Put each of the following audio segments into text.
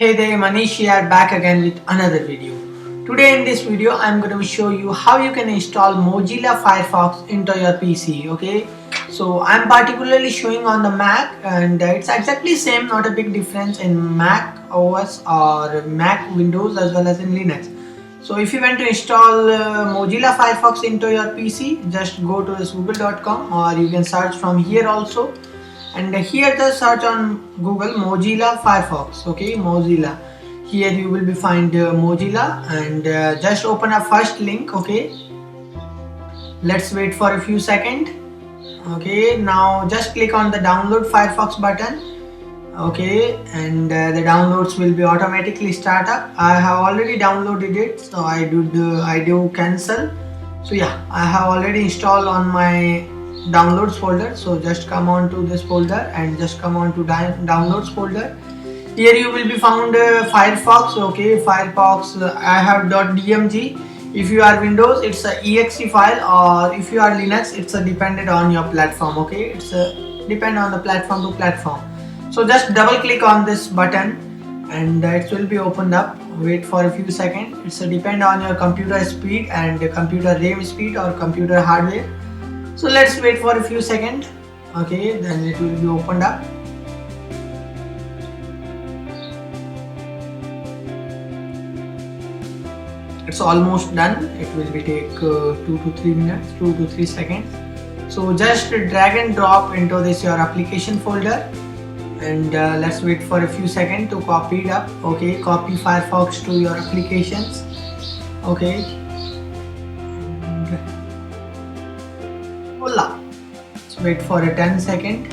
Hey there, Manish here, back again with another video. Today in this video I'm going to show you how you can install Mozilla Firefox into your PC. Okay, so I'm particularly showing on the Mac, and it's exactly same, not a big difference in Mac OS or Mac Windows as well as in Linux. So if you want to install Mozilla Firefox into your PC, just go to this google.com, or you can search from here also. And here just search on Google Mozilla Firefox. Okay, Mozilla. Here you will be find Mozilla, and just open a first link. Okay, let's wait for a few seconds. Okay, now just click on the download Firefox button. Okay, and the downloads will be automatically start up. I have already downloaded it, so I do cancel. So yeah, I have already installed on my downloads folder. So just come on to this folder and just come on to downloads folder. Here you will be found Firefox. Okay, Firefox I have .dmg. If you are Windows, it's a exe file, or if you are Linux, it's a dependent on your platform. Okay, it's a depend on the platform to platform. So just double click on this button and it will be opened up. Wait for a few seconds. It's a depend on your computer speed and computer RAM speed or computer hardware. So let's wait for a few seconds. Okay, then it will be opened up. It's almost done. It will be take 2 to 3 minutes, 2 to 3 seconds. So just drag and drop into this your application folder, and let's wait for a few seconds to copy it up. Okay, copy Firefox to your applications. Okay, voila. Let's wait for a 10 second.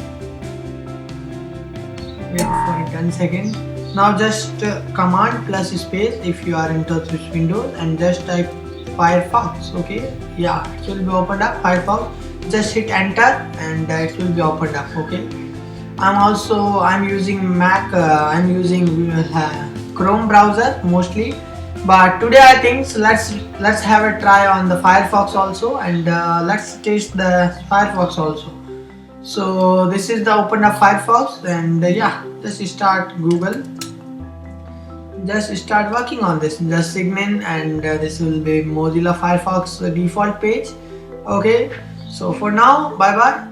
Wait for a 10 second. Now just command plus space if you are into this Windows, and just type Firefox. Okay, yeah, it will be opened up. Firefox. Just hit enter and it will be opened up. Okay, I'm using Mac. I'm using Chrome browser mostly, but today I think let's have a try on the Firefox also, and let's test the Firefox also. So this is the open up Firefox, and yeah, just start Google. Just start working on this. Just sign in, and this will be Mozilla Firefox default page. Okay, so for now, bye bye.